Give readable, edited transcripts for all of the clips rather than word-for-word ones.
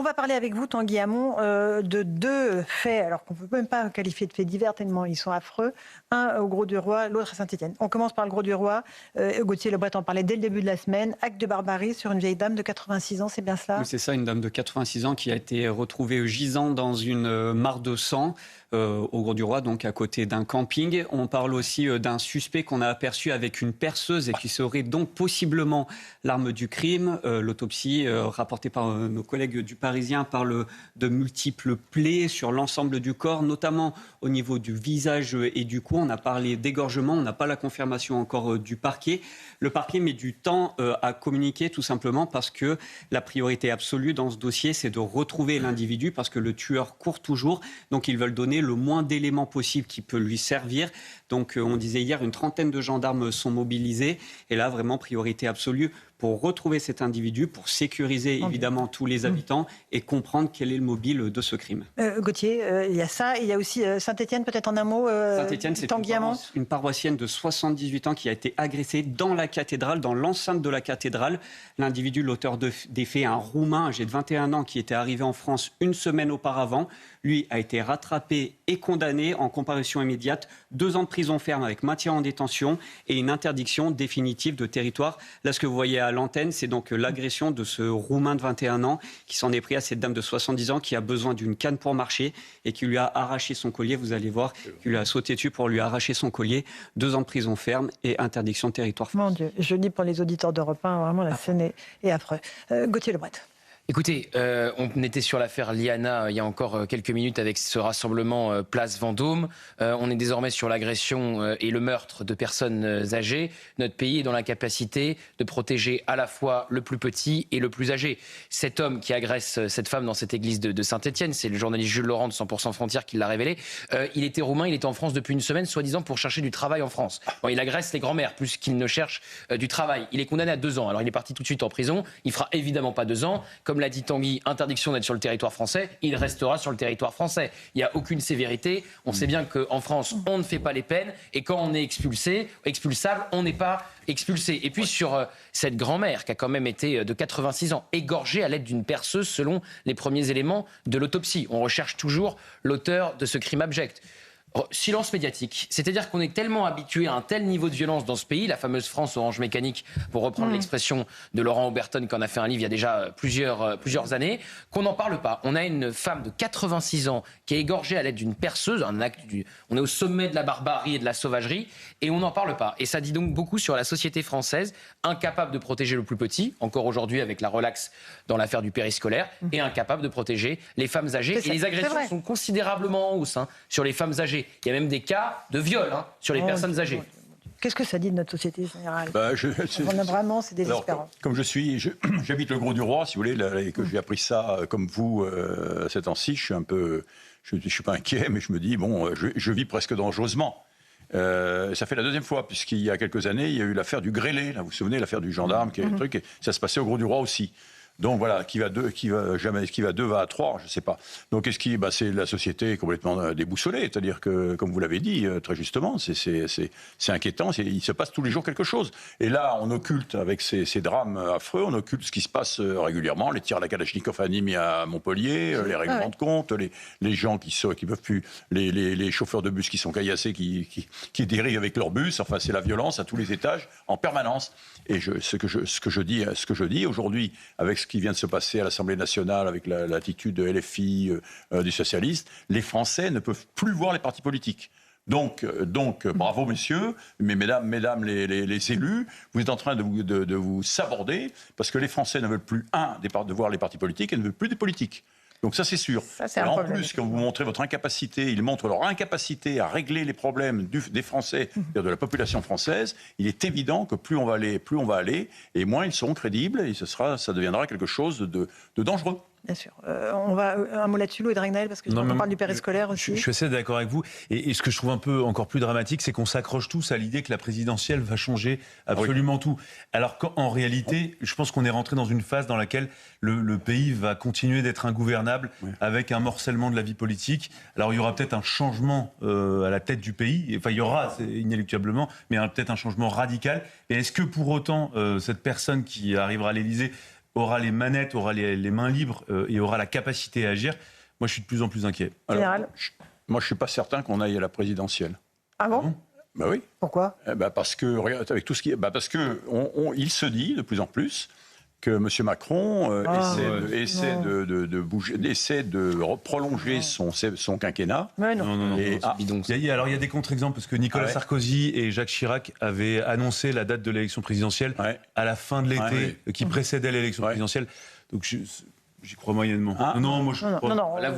On va parler avec vous, Tanguy Hamon, de deux faits, alors qu'on ne peut même pas qualifier de faits divers tellement ils sont affreux. Un au Grau-du-Roi, l'autre à Saint-Étienne. On commence par le Grau-du-Roi. Gauthier Lebret en parlait dès le début de la semaine. Acte de barbarie sur une vieille dame de 86 ans, c'est bien cela? Oui, c'est ça, une dame de 86 ans qui a été retrouvée gisant dans une mare de sang au Grau-du-Roi, donc à côté d'un camping. On parle aussi d'un suspect qu'on a aperçu avec une perceuse et qui serait donc possiblement l'arme du crime. L'autopsie rapportée par nos collègues du Parisien parle de multiples plaies sur l'ensemble du corps, notamment au niveau du visage et du cou. On a parlé d'égorgement, on n'a pas la confirmation encore du parquet. Le parquet met du temps à communiquer tout simplement parce que la priorité absolue dans ce dossier, c'est de retrouver l'individu parce que le tueur court toujours. Donc ils veulent donner le moins d'éléments possible qui peut lui servir. Donc on disait hier, une trentaine de gendarmes sont mobilisés. Et là, vraiment, priorité absolue pour retrouver cet individu, pour sécuriser évidemment tous les habitants et comprendre quel est le mobile de ce crime. Gauthier, il y a ça. Il y a aussi Saint-Étienne, peut-être en un mot. Saint-Étienne, c'est une paroissienne de 78 ans qui a été agressée dans la cathédrale, dans l'enceinte de la cathédrale. L'individu, l'auteur des faits, un Roumain âgé de 21 ans qui était arrivé en France une semaine auparavant. Lui a été rattrapé et condamné en comparution immédiate. 2 ans de prison ferme avec maintien en détention et une interdiction définitive de territoire. Là, ce que vous voyez à l'antenne, c'est donc l'agression de ce Roumain de 21 ans qui s'en est pris à cette dame de 70 ans qui a besoin d'une canne pour marcher et qui lui a arraché son collier. Vous allez voir, qui lui a sauté dessus pour lui arracher son collier. 2 ans de prison ferme et interdiction de territoire. Mon Dieu, je dis pour les auditeurs d'Europe 1, vraiment la scène est affreuse. Gauthier Lebret. Écoutez, on était sur l'affaire Liana il y a encore quelques minutes avec ce rassemblement Place Vendôme. On est désormais sur l'agression et le meurtre de personnes âgées. Notre pays est dans l'incapacité de protéger à la fois le plus petit et le plus âgé. Cet homme qui agresse cette femme dans cette église de Saint-Étienne, c'est le journaliste Jules Laurent de 100% Frontières qui l'a révélé. Il était roumain, il était en France depuis une semaine, soi-disant pour chercher du travail en France. Bon, il agresse les grands-mères plus qu'il ne cherche du travail. Il est condamné à 2 ans. Alors il est parti tout de suite en prison. Il fera évidemment pas 2 ans. Comme l'a dit Tanguy, interdiction d'être sur le territoire français, il restera sur le territoire français. Il n'y a aucune sévérité. On sait bien qu'en France, on ne fait pas les peines. Et quand on est expulsable, on n'est pas expulsé. Et puis sur cette grand-mère qui a quand même été de 86 ans, égorgée à l'aide d'une perceuse selon les premiers éléments de l'autopsie. On recherche toujours l'auteur de ce crime abject. Silence médiatique. C'est-à-dire qu'on est tellement habitué à un tel niveau de violence dans ce pays, la fameuse France orange mécanique, pour reprendre l'expression de Laurent Oberton, qui en a fait un livre il y a déjà plusieurs années, qu'on n'en parle pas. On a une femme de 86 ans qui est égorgée à l'aide d'une perceuse, on est au sommet de la barbarie et de la sauvagerie, et on n'en parle pas. Et ça dit donc beaucoup sur la société française, incapable de protéger le plus petit, encore aujourd'hui avec la relaxe dans l'affaire du périscolaire, et incapable de protéger les femmes âgées. Et les agressions sont considérablement en hausse sur les femmes âgées. Il y a même des cas de viol sur les personnes âgées. Qu'est-ce que ça dit de notre société générale? Vraiment, c'est désespérant. Alors, comme j'habite le Grau-du-Roi, si vous voulez, et que j'ai appris ça comme vous à cet temps-ci, je suis pas inquiet, mais je me dis, bon, je vis presque dangereusement. Ça fait la 2e fois, puisqu'il y a quelques années, il y a eu l'affaire du grêlé, là, vous vous souvenez, l'affaire du gendarme, qui est le truc, et ça se passait au Grau-du-Roi aussi. Donc voilà, qui va à 2 va à 3, je ne sais pas. Donc c'est la société complètement déboussolée, c'est-à-dire que, comme vous l'avez dit très justement, c'est inquiétant, il se passe tous les jours quelque chose. Et là, on occulte avec ces drames affreux, on occulte ce qui se passe régulièrement, les tirs à la Kalachnikov animés à Montpellier, les règlements de compte, les gens qui peuvent plus, les chauffeurs de bus qui sont caillassés, qui dérivent avec leur bus. Enfin, c'est la violence à tous les étages en permanence. Et ce que je dis aujourd'hui, avec ce qui vient de se passer à l'Assemblée nationale, avec l'attitude de LFI, des socialistes, les Français ne peuvent plus voir les partis politiques. Donc, bravo messieurs, mais mesdames les élus, vous êtes en train de vous saborder, parce que les Français ne veulent plus, de voir les partis politiques et ne veulent plus des politiques. Donc ça, c'est sûr. En plus, quand vous montrez votre incapacité, ils montrent leur incapacité à régler les problèmes des Français, c'est-à-dire de la population française, il est évident que plus on va aller, et moins ils seront crédibles, et ça deviendra quelque chose de dangereux. Bien sûr. On va un mot là-dessus, Louis Dragnel, parce que on parle du périscolaire aussi. Je suis assez d'accord avec vous. Et ce que je trouve un peu encore plus dramatique, c'est qu'on s'accroche tous à l'idée que la présidentielle va changer absolument tout. Alors qu'en réalité, je pense qu'on est rentré dans une phase dans laquelle le pays va continuer d'être ingouvernable avec un morcellement de la vie politique. Alors il y aura peut-être un changement à la tête du pays. Enfin, il y aura inéluctablement, mais peut-être un changement radical. Et est-ce que pour autant, cette personne qui arrivera à l'Élysée aura les manettes, aura les mains libres et aura la capacité à agir, moi je suis de plus en plus inquiet. Général. Moi, je suis pas certain qu'on aille à la présidentielle. Ah bon? Bah oui. Pourquoi? Parce que, regarde, avec tout ce qui est. Parce que il se dit de plus en plus que M. Macron essaie de bouger, essaie de prolonger son quinquennat. Mais non. Non. Et, Il y a des contre-exemples, parce que Nicolas Sarkozy et Jacques Chirac avaient annoncé la date de l'élection présidentielle à la fin de l'été qui précédait l'élection présidentielle. Donc j'y crois moyennement. Non, moi je crois. Non. Là,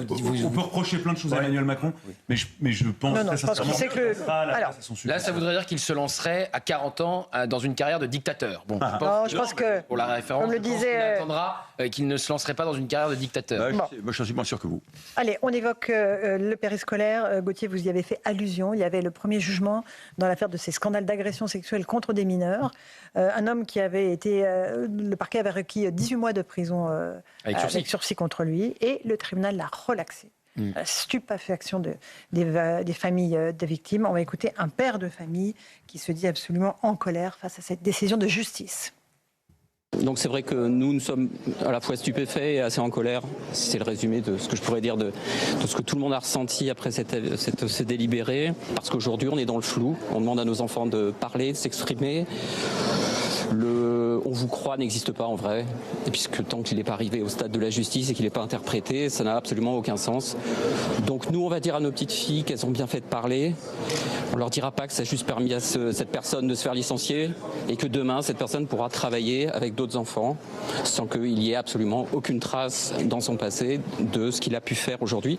On peut reprocher plein de choses à Emmanuel Macron, mais je pense très sincèrement qu'il sait que là, ça voudrait dire qu'il se lancerait à 40 ans dans une carrière de dictateur. Bon, je pense que, pour la référence, comme le disait, il attendra qu'il ne se lancerait pas dans une carrière de dictateur. moi, je suis moins sûr que vous. allez, on évoque le périscolaire. Gauthier, vous y avez fait allusion. Il y avait le premier jugement dans l'affaire de ces scandales d'agression sexuelle contre des mineurs. Un homme qui avait été... le parquet avait requis 18 mois de prison avec sursis contre lui. Et le tribunal l'a relaxé. La stupéfaction des familles de victimes. On va écouter un père de famille qui se dit absolument en colère face à cette décision de justice. Donc c'est vrai que nous sommes à la fois stupéfaits et assez en colère. C'est le résumé de ce que je pourrais dire de ce que tout le monde a ressenti après ce délibéré. Parce qu'aujourd'hui on est dans le flou. On demande à nos enfants de parler, de s'exprimer. On vous croit n'existe pas en vrai, et puisque tant qu'il n'est pas arrivé au stade de la justice et qu'il n'est pas interprété, ça n'a absolument aucun sens. Donc nous, on va dire à nos petites filles qu'elles ont bien fait de parler. On leur dira pas que ça a juste permis à cette personne de se faire licencier et que demain, cette personne pourra travailler avec d'autres enfants sans qu'il y ait absolument aucune trace dans son passé de ce qu'il a pu faire aujourd'hui,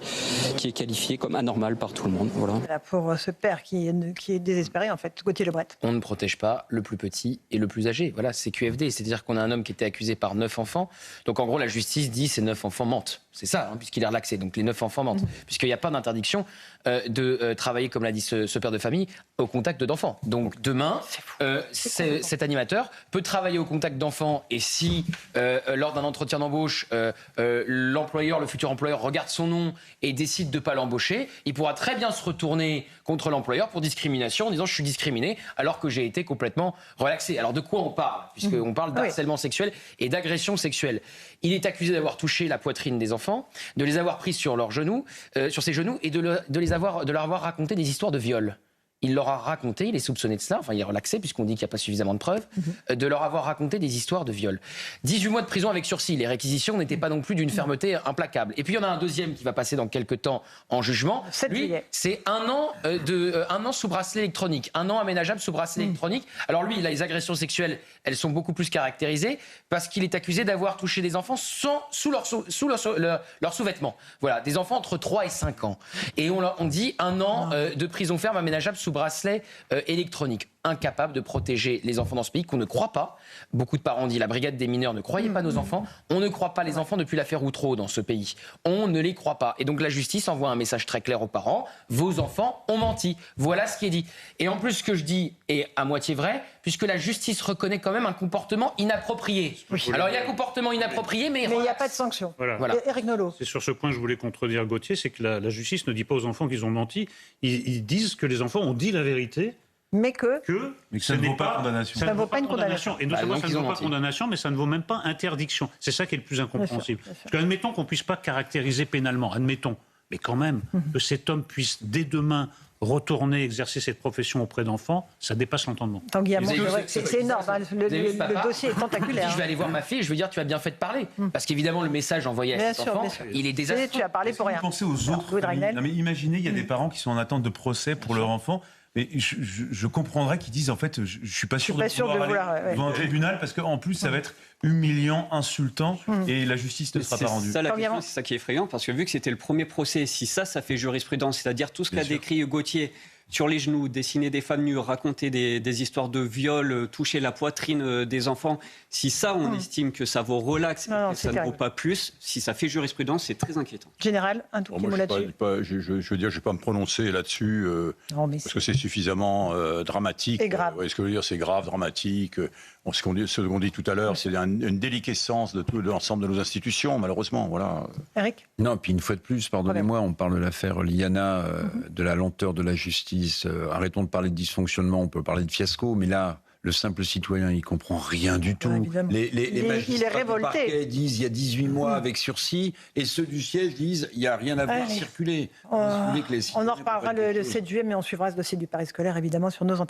qui est qualifié comme anormal par tout le monde. Voilà. Pour ce père qui est désespéré, en fait, Gauthier Lebret. On ne protège pas le plus petit et le plus âgé. Voilà, c'est QFD. C'est-à-dire qu'on a un homme qui était accusé par 9 enfants. Donc en gros, la justice dit ces 9 enfants mentent. C'est ça, puisqu'il est relaxé. Donc les 9 enfants mentent. Puisqu'il n'y a pas d'interdiction de travailler, comme l'a dit ce père de famille, au contact d'enfants. Donc demain, cet animateur peut travailler au contact d'enfants et si, lors d'un entretien d'embauche, l'employeur, le futur employeur, regarde son nom et décide de ne pas l'embaucher, il pourra très bien se retourner contre l'employeur pour discrimination en disant « je suis discriminé alors que j'ai été complètement relaxé ». Alors de quoi on parle? Puisqu'on parle d'harcèlement sexuel et d'agression sexuelle. Il est accusé d'avoir touché la poitrine des enfants, de les avoir pris sur leurs genoux, sur ses genoux et de leur avoir raconté des histoires de viol. Il leur a raconté, il est soupçonné de cela, enfin il est relaxé puisqu'on dit qu'il n'y a pas suffisamment de preuves, de leur avoir raconté des histoires de viol. 18 mois de prison avec sursis, les réquisitions n'étaient pas non plus d'une fermeté implacable. Et puis il y en a un deuxième qui va passer dans quelques temps en jugement. Lui, c'est un an sous bracelet électronique, un an aménageable sous bracelet électronique. Alors lui, les agressions sexuelles, elles sont beaucoup plus caractérisées parce qu'il est accusé d'avoir touché des enfants sous leurs sous-vêtements. Voilà, des enfants entre 3 et 5 ans. Et on dit un an de prison ferme aménageable sous bracelet électronique. Incapable de protéger les enfants dans ce pays qu'on ne croit pas. Beaucoup de parents ont dit la brigade des mineurs ne croyait pas nos enfants. On ne croit pas les enfants depuis l'affaire Outreau dans ce pays. On ne les croit pas. Et donc la justice envoie un message très clair aux parents. Vos enfants ont menti. Voilà ce qui est dit. Et en plus, ce que je dis est à moitié vrai, puisque la justice reconnaît quand même un comportement inapproprié. Alors il y a comportement inapproprié, mais il n'y a pas de sanction. Voilà. Éric Nolot. C'est sur ce point que je voulais contredire Gauthier, c'est que la justice ne dit pas aux enfants qu'ils ont menti. Ils disent que les enfants ont dit la vérité. Mais que ça ne vaut pas condamnation. Ça ne vaut pas une condamnation. Et non seulement ça ne vaut pas condamnation, mais ça ne vaut même pas interdiction. C'est ça qui est le plus incompréhensible. Bien sûr. Parce qu'admettons qu'on ne puisse pas caractériser pénalement, admettons, mais quand même, que cet homme puisse dès demain retourner exercer cette profession auprès d'enfants, ça dépasse l'entendement. C'est énorme, le dossier est tentaculaire. Je vais aller voir ma fille, je vais dire tu as bien fait de parler. Parce qu'évidemment, le message envoyé à cet enfant, il est désastreux. Tu as parlé pour rien. Pensez aux autres. Non, mais imaginez, il y a des parents qui sont en attente de procès pour leur enfant. Mais je comprendrais qu'ils disent en fait, je suis pas sûr de pouvoir aller devant un tribunal parce qu'en plus ça va être humiliant, insultant et la justice ne sera pas rendue. C'est ça qui est effrayant parce que vu que c'était le premier procès, si ça fait jurisprudence, c'est-à-dire tout ce qu'a décrit Gauthier sur les genoux, dessiner des femmes nues, raconter des histoires de viol, toucher la poitrine des enfants, si ça on estime que ça vaut relax et que ça ne vaut pas plus, si ça fait jurisprudence, c'est très inquiétant. Général, un tout petit mot là-dessus. Je veux dire, je ne vais pas me prononcer là-dessus parce que c'est suffisamment dramatique. Et grave. Ce que je veux dire, c'est grave, dramatique. Ce qu'on dit tout à l'heure, c'est une déliquescence de l'ensemble de nos institutions, malheureusement. Voilà. Eric ? Non, puis une fois de plus, pardonnez-moi, on parle de l'affaire Liana, de la lenteur de la justice. Arrêtons de parler de dysfonctionnement, on peut parler de fiasco, mais là, le simple citoyen, il comprend rien du tout. évidemment. Les magistrats il est du révolté. parquet disent il y a 18 mois avec sursis, et ceux du siège disent il n'y a rien à voir, circuler. On en reparlera le 7 juillet, mais on suivra ce dossier du Paris scolaire, évidemment, sur nos antennes.